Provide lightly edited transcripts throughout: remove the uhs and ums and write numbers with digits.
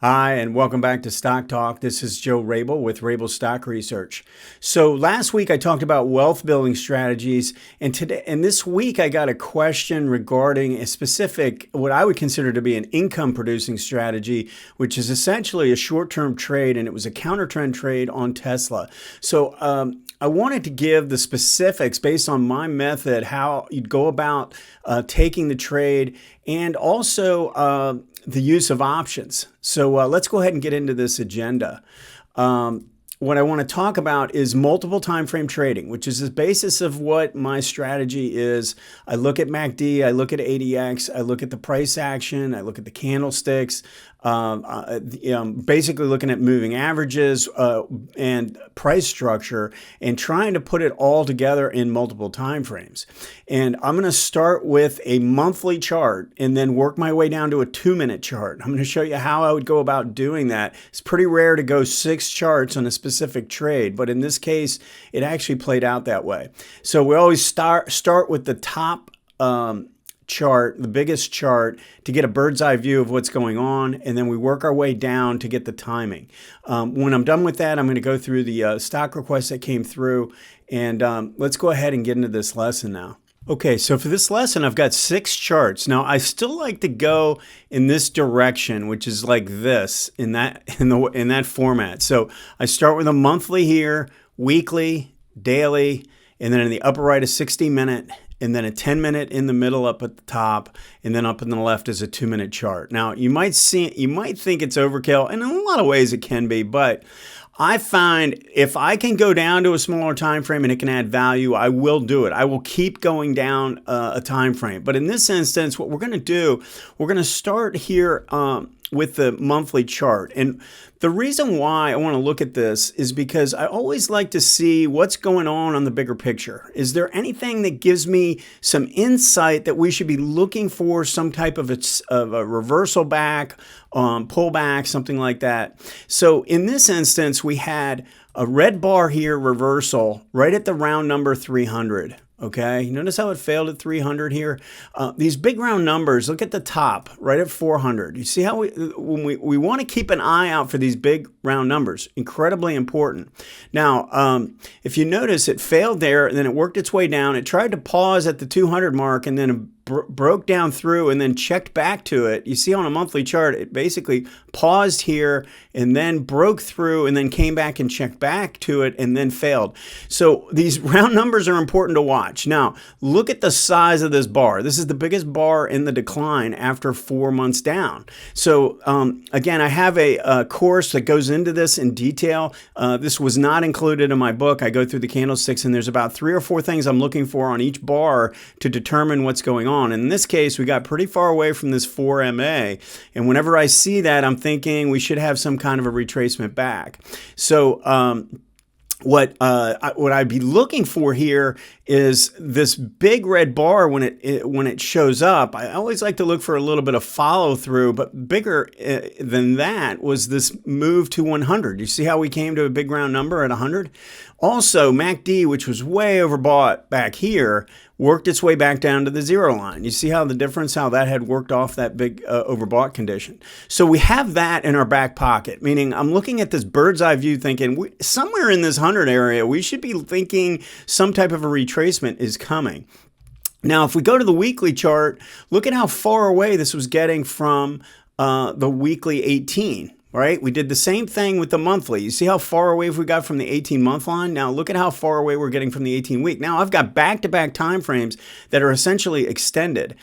Hi, and welcome back to Stock Talk. This is Joe Rabil with Rabil Stock Research. So last week I talked about wealth building strategies, and this week I got a question regarding a specific, what I would consider to be an income producing strategy, which is essentially a short-term trade, and it was a counter-trend trade on Tesla. So I wanted to give the specifics based on my method, how you'd go about taking the trade, and also the use of options. So let's go ahead and get into this agenda. What I want to talk about is multiple time frame trading, which is the basis of what my strategy is. I look at MACD, I look at ADX, I look at the price action, I look at the candlesticks, basically looking at moving averages and price structure and trying to put it all together in multiple time frames. And I'm going to start with a monthly chart and then work my way down to a 2-minute chart. I'm going to show you how I would go about doing that. It's pretty rare to go 6 charts on a specific trade, but in this case, it actually played out that way. So we always start with the top chart, the biggest chart, to get a bird's eye view of what's going on, and then we work our way down to get the timing. When I'm done with that, I'm going to go through the stock requests that came through, and let's go ahead and get into this lesson now. Okay, so for this lesson, I've got 6 charts. Now, I still like to go in this direction, which is like this, in that format. So I start with a monthly here, weekly, daily, and then in the upper right a 60-minute, and then a 10-minute in the middle up at the top, and then up in the left is a 2-minute chart. Now, you might think it's overkill, and in a lot of ways it can be, but I find if I can go down to a smaller time frame and it can add value, I will do it. I will keep going down a time frame. But in this instance, what we're going to do, we're going to start here with the monthly chart. And the reason why I want to look at this is because I always like to see what's going on the bigger picture. Is there anything that gives me some insight that we should be looking for, some type of a reversal back, pullback, something like that? So in this instance, we had a red bar here, reversal, right at the round number 300. Okay, notice how it failed at 300 here. These big round numbers, look at the top, right at 400. You see how we want to keep an eye out for these big round numbers, incredibly important. Now, if you notice, it failed there, and then it worked its way down. It tried to pause at the 200 mark, and then broke down through and then checked back to it. You see on a monthly chart, it basically paused here and then broke through and then came back and checked back to it and then failed. So these round numbers are important to watch. Now, look at the size of this bar. This is the biggest bar in the decline after 4 months down. So again, I have a course that goes into this in detail. This was not included in my book. I go through the candlesticks, and there's about 3 or 4 things I'm looking for on each bar to determine what's going on. In this case, we got pretty far away from this 4MA, and whenever I see that, I'm thinking we should have some kind of a retracement back. So what I'd be looking for here is this big red bar when it shows up. I always like to look for a little bit of follow through, but bigger than that was this move to 100. You see how we came to a big round number at 100? Also, MACD, which was way overbought back here, worked its way back down to the 0 line. You see how the difference, how that had worked off that big overbought condition. So we have that in our back pocket, meaning I'm looking at this bird's eye view thinking somewhere in this 100 area, we should be thinking some type of a retracement is coming. Now, if we go to the weekly chart, look at how far away this was getting from the weekly 18. Right? We did the same thing with the monthly. You see how far away we got from the 18-month line? Now look at how far away we're getting from the 18-week. Now I've got back-to-back time frames that are essentially extended.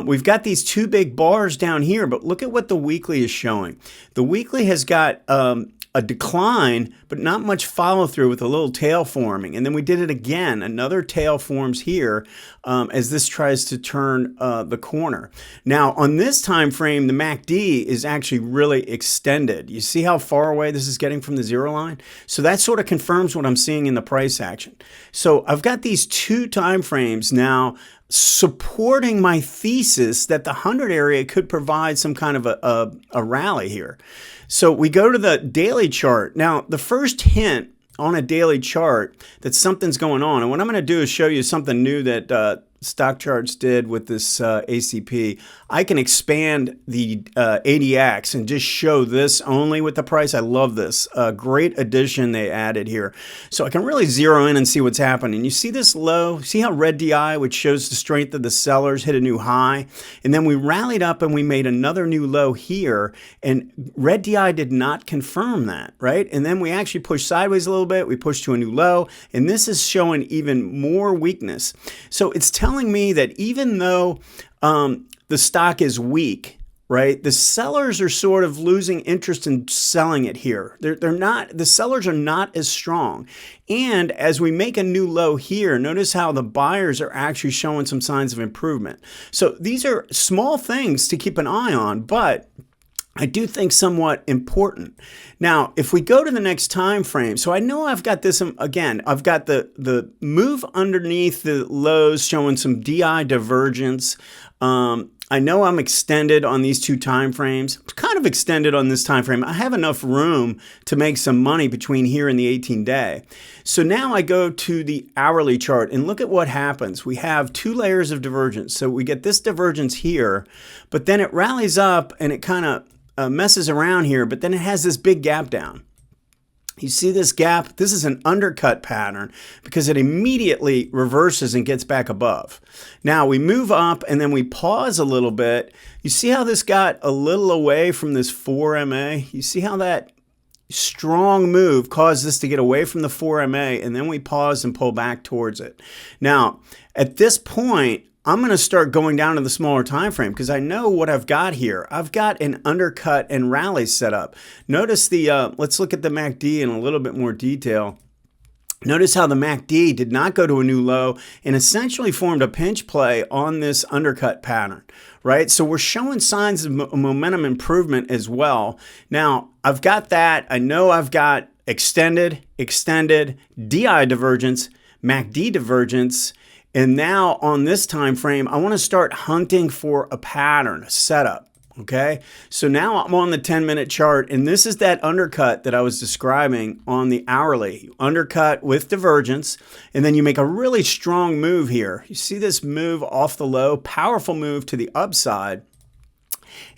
We've got these 2 big bars down here, but look at what the weekly is showing. The weekly has got a decline, but not much follow through with a little tail forming. And then we did it again. Another tail forms here as this tries to turn the corner. Now on this time frame, the MACD is actually really extended. You see how far away this is getting from the 0 line? So that sort of confirms what I'm seeing in the price action. So I've got these 2 time frames now supporting my thesis that the 100 area could provide some kind of a rally here. So we go to the daily chart. Now, the first hint on a daily chart that something's going on, and what I'm going to do is show you something new that StockCharts did with this ACP, I can expand the ADX and just show this only with the price. I love this. Great addition they added here. So I can really zero in and see what's happening. You see this low? See how red DI, which shows the strength of the sellers, hit a new high? And then we rallied up and we made another new low here. And red DI did not confirm that, right? And then we actually pushed sideways a little bit. We pushed to a new low. And this is showing even more weakness. So it's telling me that even though the stock is weak, right, the sellers are sort of losing interest in selling it here. The sellers are not as strong. And as we make a new low here, notice how the buyers are actually showing some signs of improvement. So these are small things to keep an eye on, but I do think somewhat important. Now, if we go to the next time frame, so I know I've got this again, I've got the move underneath the lows showing some DI divergence. I know I'm extended on these two time frames, kind of extended on this time frame. I have enough room to make some money between here and the 18-day. So now I go to the hourly chart and look at what happens. We have two layers of divergence. So we get this divergence here, but then it rallies up and it kind of messes around here, but then it has this big gap down. You see this gap? This is an undercut pattern because it immediately reverses and gets back above. Now we move up and then we pause a little bit. You see how this got a little away from this 4MA? You see how that strong move caused this to get away from the 4MA, and then we pause and pull back towards it. Now, at this point, I'm going to start going down to the smaller time frame because I know what I've got here. I've got an undercut and rally set up. Notice let's look at the MACD in a little bit more detail. Notice how the MACD did not go to a new low and essentially formed a pinch play on this undercut pattern, right? So we're showing signs of momentum improvement as well. Now, I've got that. I know I've got extended, DI divergence, MACD divergence. And now on this time frame, I want to start hunting for a pattern, a setup, okay? So now I'm on the 10-minute chart, and this is that undercut that I was describing on the hourly. Undercut with divergence, and then you make a really strong move here. You see this move off the low, powerful move to the upside.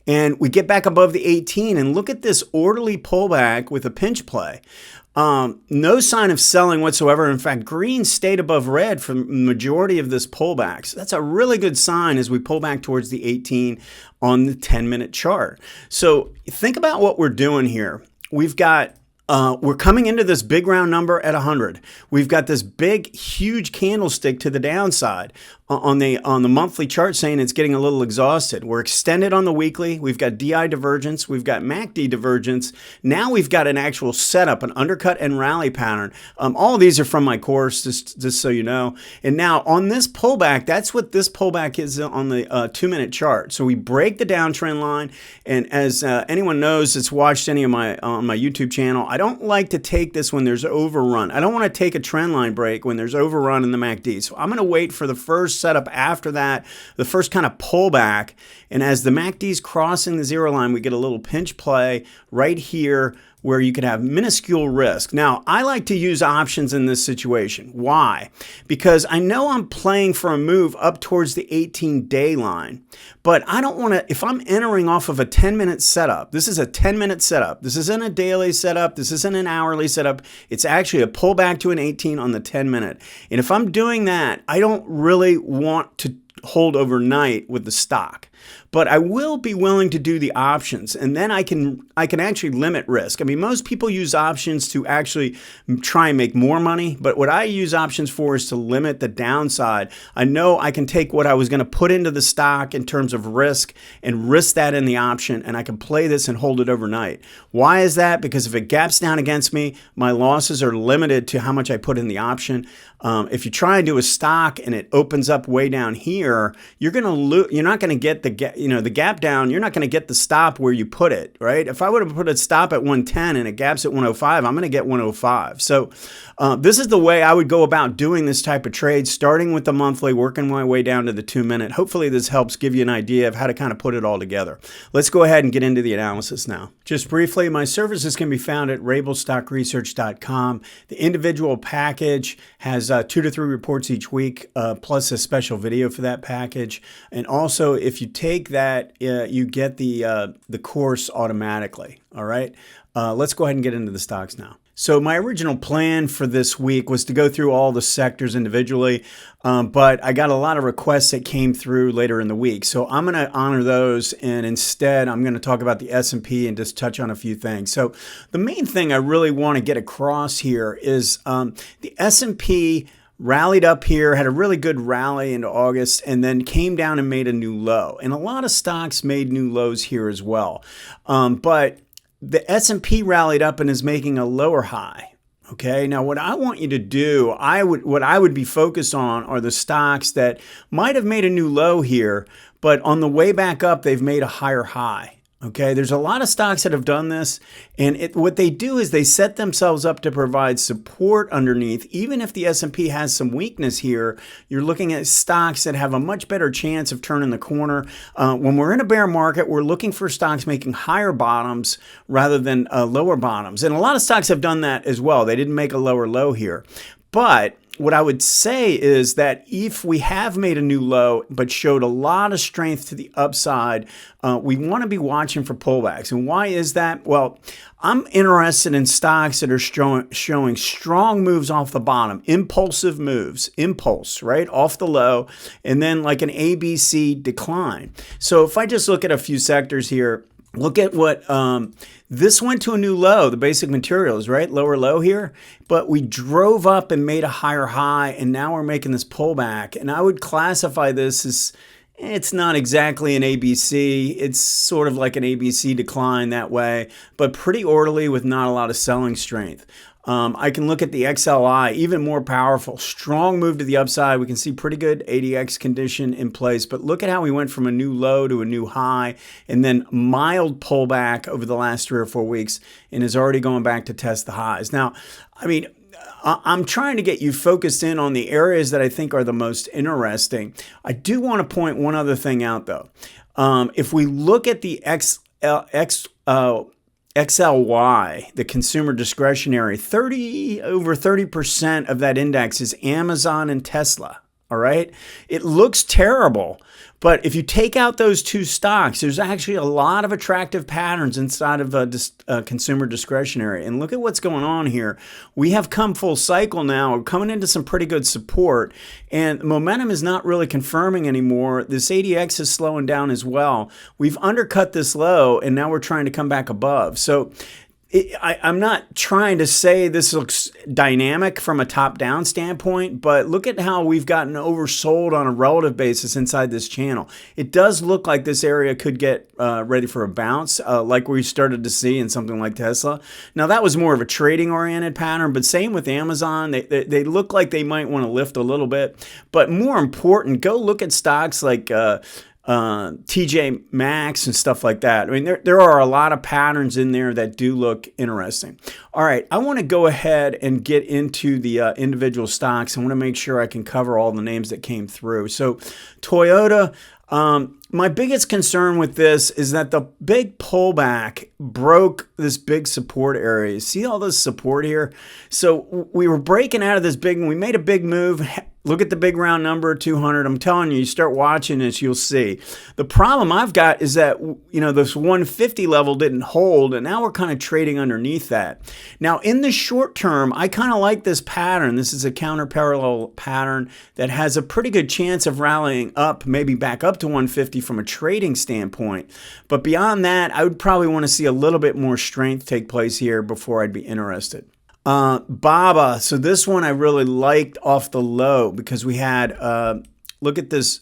And we get back above the 18, and look at this orderly pullback with a pinch play. No sign of selling whatsoever. In fact, green stayed above red for the majority of this pullback. So that's a really good sign as we pull back towards the 18 on the 10-minute chart. So think about what we're doing here. We've got we're coming into this big round number at 100. We've got this big, huge candlestick to the downside on the monthly chart saying it's getting a little exhausted. We're extended on the weekly. We've got DI divergence. We've got MACD divergence. Now we've got an actual setup, an undercut and rally pattern. All of these are from my course, just so you know. And now on this pullback, that's what this pullback is on the 2-minute chart. So we break the downtrend line. And as anyone knows that's watched any of my on my YouTube channel, I don't like to take this when there's overrun. I don't want to take a trend line break when there's overrun in the MACD. So I'm going to wait for the first setup after that, the first kind of pullback. And as the MACD is crossing the zero line, we get a little pinch play right here where you could have minuscule risk. Now, I like to use options in this situation. Why? Because I know I'm playing for a move up towards the 18-day line, but I don't want to, if I'm entering off of a 10-minute setup, this is a 10-minute setup. This isn't a daily setup. This isn't an hourly setup. It's actually a pullback to an 18 on the 10-minute. And if I'm doing that, I don't really want to hold overnight with the stock. But I will be willing to do the options, and then I can actually limit risk. I mean, most people use options to actually try and make more money, but what I use options for is to limit the downside. I know I can take what I was going to put into the stock in terms of risk and risk that in the option, and I can play this and hold it overnight. Why is that? Because if it gaps down against me, my losses are limited to how much I put in the option. If you try and do a stock and it opens up way down here, you're not going to get the the gap down, you're not going to get the stop where you put it, right? If I would have put a stop at 110 and it gaps at 105, I'm going to get 105. So this is the way I would go about doing this type of trade, starting with the monthly, working my way down to the 2-minute. Hopefully this helps give you an idea of how to kind of put it all together. Let's go ahead and get into the analysis now. Just briefly, my services can be found at rabilstockresearch.com. The individual package has 2 to 3 reports each week, plus a special video for that package. And also, if you take that, you get the course automatically. All right. Let's go ahead and get into the stocks now. So my original plan for this week was to go through all the sectors individually, but I got a lot of requests that came through later in the week. So I'm going to honor those, and instead I'm going to talk about the S&P and just touch on a few things. So the main thing I really want to get across here is the S&P rallied up here, had a really good rally into August, and then came down and made a new low. And a lot of stocks made new lows here as well. But the S&P rallied up and is making a lower high. Okay, now what I want you to do, what I would be focused on are the stocks that might have made a new low here, but on the way back up, they've made a higher high. Okay, there's a lot of stocks that have done this, and what they do is they set themselves up to provide support underneath. Even if the S&P has some weakness here, you're looking at stocks that have a much better chance of turning the corner. When we're in a bear market, we're looking for stocks making higher bottoms rather than lower bottoms. And a lot of stocks have done that as well. They didn't make a lower low here. But what I would say is that if we have made a new low but showed a lot of strength to the upside, we want to be watching for pullbacks. And why is that? Well, I'm interested in stocks that are showing strong moves off the bottom, impulsive moves, impulse, right, off the low, and then like an ABC decline. So if I just look at a few sectors here, look at what this went to a new low, the basic materials, right? Lower low here, but we drove up and made a higher high, and now we're making this pullback. And I would classify this as, it's not exactly an ABC. It's sort of like an ABC decline that way, but pretty orderly with not a lot of selling strength. I can look at the XLI, even more powerful, strong move to the upside. We can see pretty good ADX condition in place, but look at how we went from a new low to a new high and then mild pullback over the last 3 or 4 weeks and is already going back to test the highs. Now, I mean, I'm trying to get you focused in on the areas that I think are the most interesting. I do want to point one other thing out though. If we look at the XLY, the consumer discretionary, over 30% of that index is Amazon and Tesla. All right. It looks terrible, but if you take out those two stocks, there's actually a lot of attractive patterns inside of consumer discretionary. And look at what's going on here. We have come full cycle now. We're coming into some pretty good support, and momentum is not really confirming anymore. This ADX is slowing down as well. We've undercut this low, and now we're trying to come back above. So I'm not trying to say this looks dynamic from a top-down standpoint, but look at how we've gotten oversold on a relative basis inside this channel. It does look like this area could get ready for a bounce, like we started to see in something like Tesla. Now, that was more of a trading-oriented pattern, but same with Amazon. They look like they might want to lift a little bit. But more important, go look at stocks like TJ Maxx and stuff like that. I mean, there are a lot of patterns in there that do look interesting. All right, I want to go ahead and get into the individual stocks. I want to make sure I can cover all the names that came through. So Toyota, my biggest concern with this is that the big pullback broke this big support area. You see all this support here? So we were breaking out of this big, and we made a big move. Look at the big round number, 200. I'm telling you, you start watching this, you'll see. The problem I've got is that, this 150 level didn't hold, and now we're kind of trading underneath that. Now, in the short term, I kind of like this pattern. This is a counter-parallel pattern that has a pretty good chance of rallying up, maybe back up to 150 from a trading standpoint. But beyond that, I would probably want to see a little bit more strength take place here before I'd be interested. Baba. So this one I really liked off the low because we had, look at this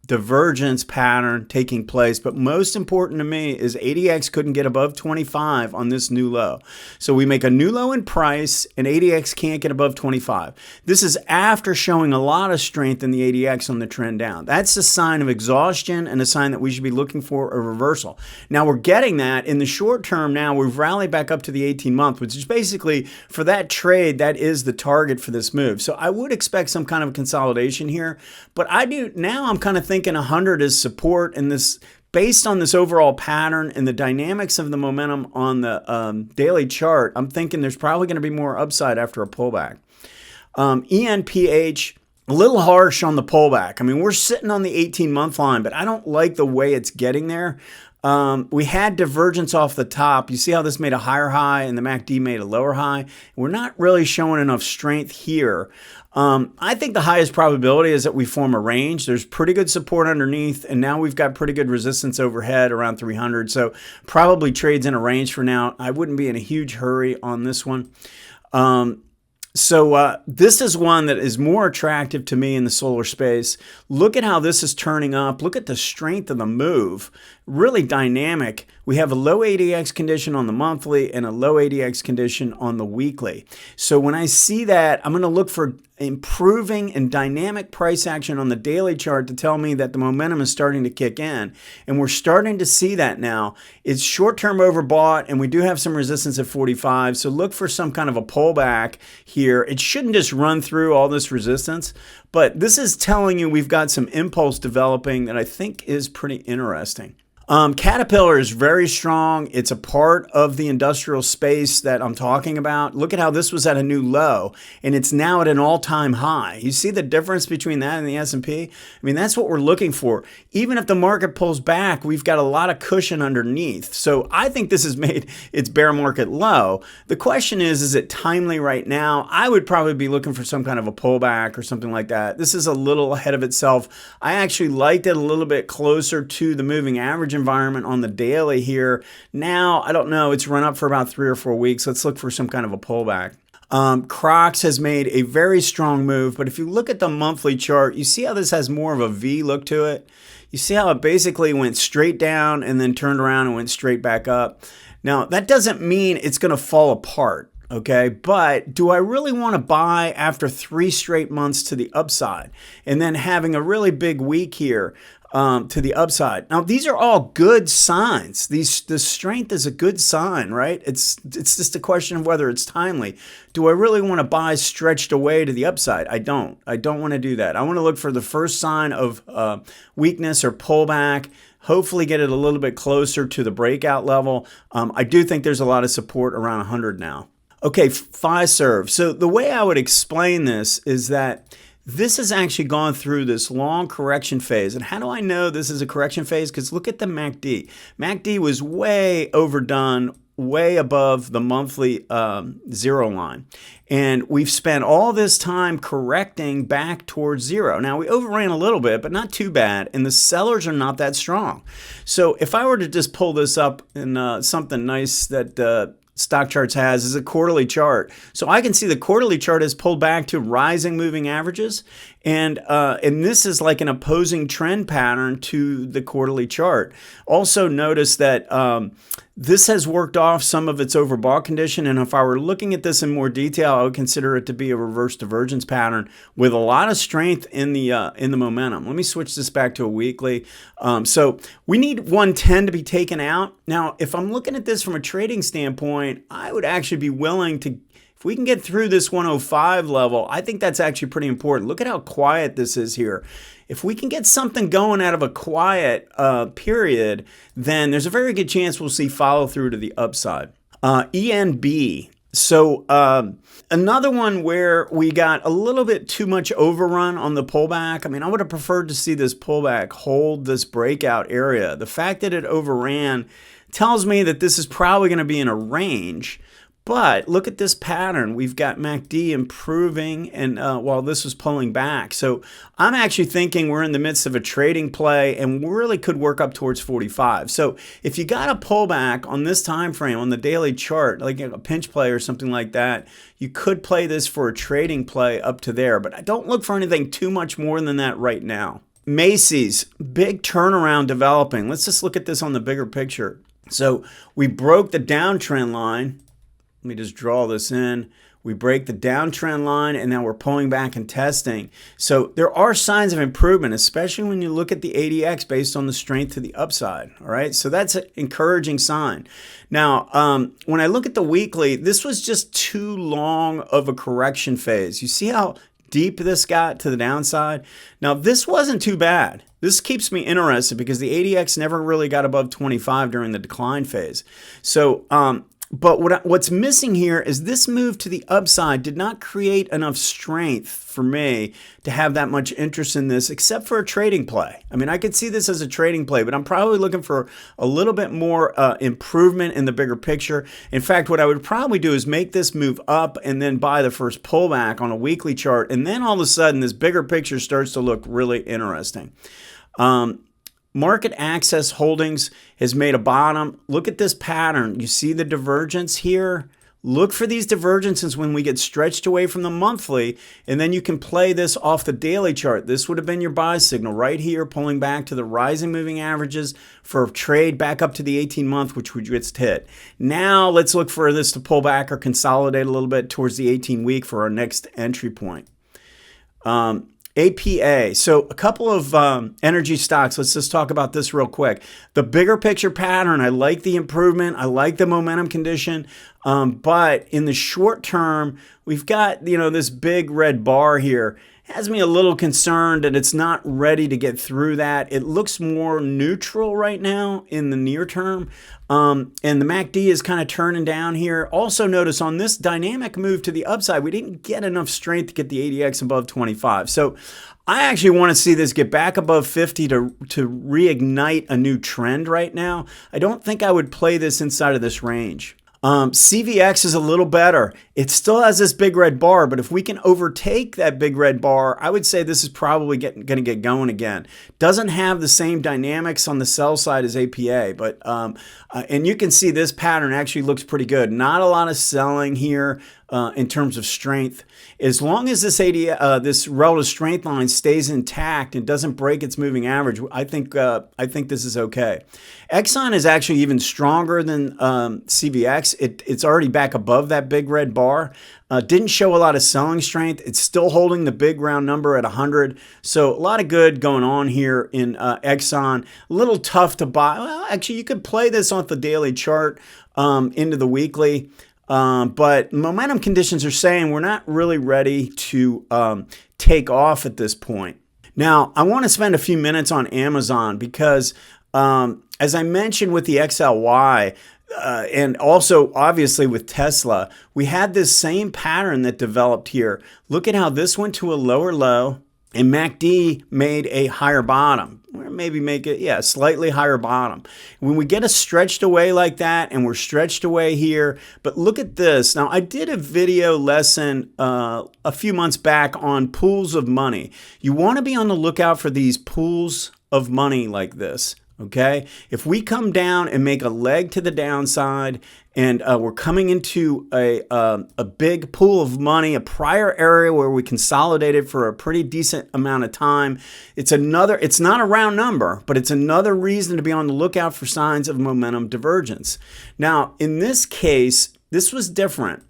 divergence pattern taking place, but most important to me is ADX couldn't get above 25 on this new low. So we make a new low in price and ADX can't get above 25. This is after showing a lot of strength in the ADX on the trend down. That's a sign of exhaustion and a sign that we should be looking for a reversal. Now we're getting that in the short term. Now we've rallied back up to the 18-month, which is basically for that trade, that is the target for this move. So I would expect some kind of consolidation here, but I'm kind of thinking 100 is support, and this based on this overall pattern and the dynamics of the momentum on the daily chart, I'm thinking there's probably going to be more upside after a pullback. ENPH, a little harsh on the pullback. I mean, we're sitting on the 18-month line, but I don't like the way it's getting there. We had divergence off the top. You see how this made a higher high and the MACD made a lower high? We're not really showing enough strength here. I think the highest probability is that we form a range. There's pretty good support underneath, and now we've got pretty good resistance overhead around 300. So probably trades in a range for now. I wouldn't be in a huge hurry on this one. So this is one that is more attractive to me in the solar space. Look at how this is turning up. Look at the strength of the move. Really dynamic. We have a low ADX condition on the monthly and a low ADX condition on the weekly. So when I see that, I'm going to look for improving and dynamic price action on the daily chart to tell me that the momentum is starting to kick in. And we're starting to see that now. It's short-term overbought, and we do have some resistance at 45. So look for some kind of a pullback here. It shouldn't just run through all this resistance, but this is telling you we've got some impulse developing that I think is pretty interesting. Caterpillar is very strong. It's a part of the industrial space that I'm talking about. Look at how this was at a new low, and it's now at an all-time high. You see the difference between that and the S&P? I mean, that's what we're looking for. Even if the market pulls back, we've got a lot of cushion underneath. So I think this has made its bear market low. The question is it timely right now? I would probably be looking for some kind of a pullback or something like that. This is a little ahead of itself. I actually liked it a little bit closer to the moving average environment on the daily here. Now, I don't know, it's run up for about 3 or 4 weeks. Let's look for some kind of a pullback. Crocs has made a very strong move, but if you look at the monthly chart, you see how this has more of a V look to it. You see how it basically went straight down and then turned around and went straight back up. Now, that doesn't mean it's going to fall apart. Okay, but do I really want to buy after 3 straight months to the upside and then having a really big week here to the upside? Now, these are all good signs. The strength is a good sign, right? It's just a question of whether it's timely. Do I really want to buy stretched away to the upside? I don't want to do that. I want to look for the first sign of weakness or pullback. Hopefully get it a little bit closer to the breakout level. I do think there's a lot of support around 100 now. Okay, Fiserv. So the way I would explain this is that this has actually gone through this long correction phase. And how do I know this is a correction phase? Because look at the MACD. MACD was way overdone, way above the monthly zero line. And we've spent all this time correcting back towards zero. Now, we overran a little bit, but not too bad. And the sellers are not that strong. So if I were to just pull this up in something nice that StockCharts has is a quarterly chart. So I can see the quarterly chart has pulled back to rising moving averages. And this is like an opposing trend pattern to the quarterly chart. Also notice that this has worked off some of its overbought condition. And if I were looking at this in more detail, I would consider it to be a reverse divergence pattern with a lot of strength in the momentum. Let me switch this back to a weekly. So we need 110 to be taken out. Now, if I'm looking at this from a trading standpoint, I would actually be willing to, if we can get through this 105 level, I think that's actually pretty important. Look at how quiet this is here. If we can get something going out of a quiet period, then there's a very good chance we'll see follow through to the upside. ENB. So another one where we got a little bit too much overrun on the pullback. I mean, I would have preferred to see this pullback hold this breakout area. The fact that it overran tells me that this is probably going to be in a range. But look at this pattern. We've got MACD improving and while this was pulling back. So I'm actually thinking we're in the midst of a trading play and we really could work up towards 45. So if you got a pullback on this time frame on the daily chart, like a pinch play or something like that, you could play this for a trading play up to there. But I don't look for anything too much more than that right now. Macy's, big turnaround developing. Let's just look at this on the bigger picture. So we broke the downtrend line. Let me just draw this in. We break the downtrend line, and now we're pulling back and testing. So there are signs of improvement, especially when you look at the ADX based on the strength to the upside. All right, so that's an encouraging sign. Now, when I look at the weekly, this was just too long of a correction phase. You see how deep this got to the downside? Now, this wasn't too bad. This keeps me interested because the ADX never really got above 25 during the decline phase. So, but what's missing here is this move to the upside did not create enough strength for me to have that much interest in this, except for a trading play. I mean, I could see this as a trading play, but I'm probably looking for a little bit more improvement in the bigger picture. In fact, what I would probably do is make this move up and then buy the first pullback on a weekly chart. And then all of a sudden, this bigger picture starts to look really interesting. Market Access Holdings has made a bottom. Look at this pattern. You see the divergence here? Look for these divergences when we get stretched away from the monthly, and then you can play this off the daily chart. This would have been your buy signal right here, pulling back to the rising moving averages for a trade back up to the 18-month, which we just hit. Now let's look for this to pull back or consolidate a little bit towards the 18-week for our next entry point. APA. So a couple of energy stocks. Let's just talk about this real quick. The bigger picture pattern, I like the improvement. I like the momentum condition. But in the short term, we've got, this big red bar here. Has me a little concerned that it's not ready to get through that. It looks more neutral right now in the near term. And the MACD is kind of turning down here. Also notice on this dynamic move to the upside, we didn't get enough strength to get the ADX above 25. So I actually want to see this get back above 50 to reignite a new trend right now. I don't think I would play this inside of this range. CVX is a little better. It still has this big red bar, but if we can overtake that big red bar, I would say this is probably going to get going again. Doesn't have the same dynamics on the sell side as APA, but and you can see this pattern actually looks pretty good. Not a lot of selling here in terms of strength. As long as this relative strength line stays intact and doesn't break its moving average, I think this is okay. Exxon is actually even stronger than CVX. It's already back above that big red bar. Didn't show a lot of selling strength. It's still holding the big round number at 100. So a lot of good going on here in Exxon. A little tough to buy. Well, actually, you could play this off the daily chart into the weekly. But momentum conditions are saying we're not really ready to take off at this point. Now, I want to spend a few minutes on Amazon because, as I mentioned with the XLY, and also obviously with Tesla, we had this same pattern that developed here. Look at how this went to a lower low and MACD made a higher bottom. Or maybe make it, a slightly higher bottom. When we get a stretched away like that, and we're stretched away here, but look at this. Now, I did a video lesson a few months back on pools of money. You want to be on the lookout for these pools of money like this. Okay, if we come down and make a leg to the downside and we're coming into a big pool of money, a prior area where we consolidated for a pretty decent amount of time, it's not a round number, but it's another reason to be on the lookout for signs of momentum divergence. Now, in this case, this was different.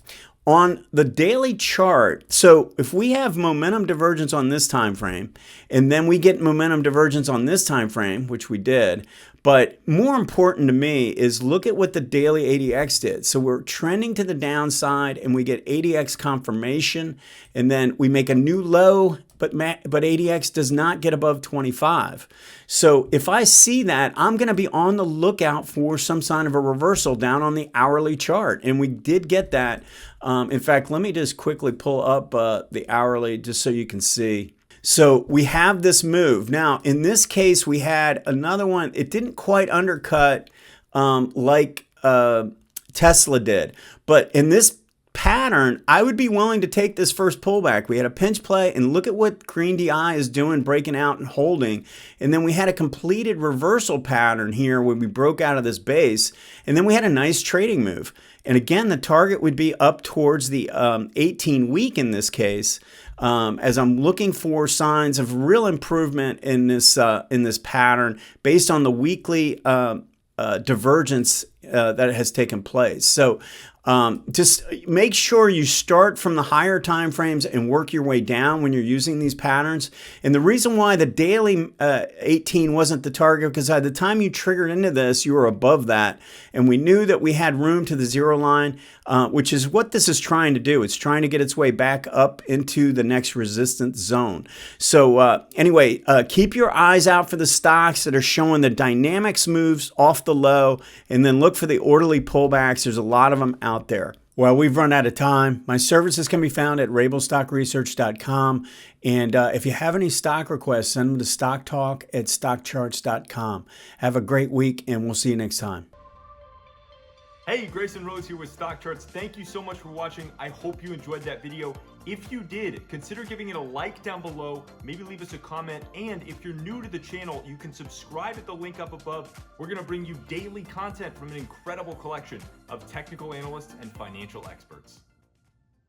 On the daily chart, so if we have momentum divergence on this time frame, and then we get momentum divergence on this time frame, which we did, but more important to me is look at what the daily ADX did. So we're trending to the downside, and we get ADX confirmation, and then we make a new low, but ADX does not get above 25. So if I see that, I'm going to be on the lookout for some sign of a reversal down on the hourly chart. And we did get that. In fact, let me just quickly pull up the hourly just so you can see. So we have this move. Now, in this case, we had another one. It didn't quite undercut like Tesla did. But in this pattern, I would be willing to take this first pullback. We had a pinch play, and look at what green DI is doing, breaking out and holding. And then we had a completed reversal pattern here when we broke out of this base. And then we had a nice trading move. And again, the target would be up towards the 18-week in this case. as I'm looking for signs of real improvement in this pattern based on the weekly divergence that has taken place. So just make sure you start from the higher time frames and work your way down when you're using these patterns. And the reason why the daily 18 wasn't the target, because by the time you triggered into this, you were above that. And we knew that we had room to the zero line, which is what this is trying to do. It's trying to get its way back up into the next resistance zone. So anyway, keep your eyes out for the stocks that are showing the dynamics moves off the low, and then look for the orderly pullbacks. There's a lot of them out there. Well, we've run out of time. My services can be found at rabilstockresearch.com. And if you have any stock requests, send them to stocktalk@stockcharts.com. Have a great week, and we'll see you next time. Hey, Grayson Rose here with StockCharts. Thank you so much for watching. I hope you enjoyed that video. If you did, consider giving it a like down below, maybe leave us a comment, and if you're new to the channel, you can subscribe at the link up above. We're gonna bring you daily content from an incredible collection of technical analysts and financial experts.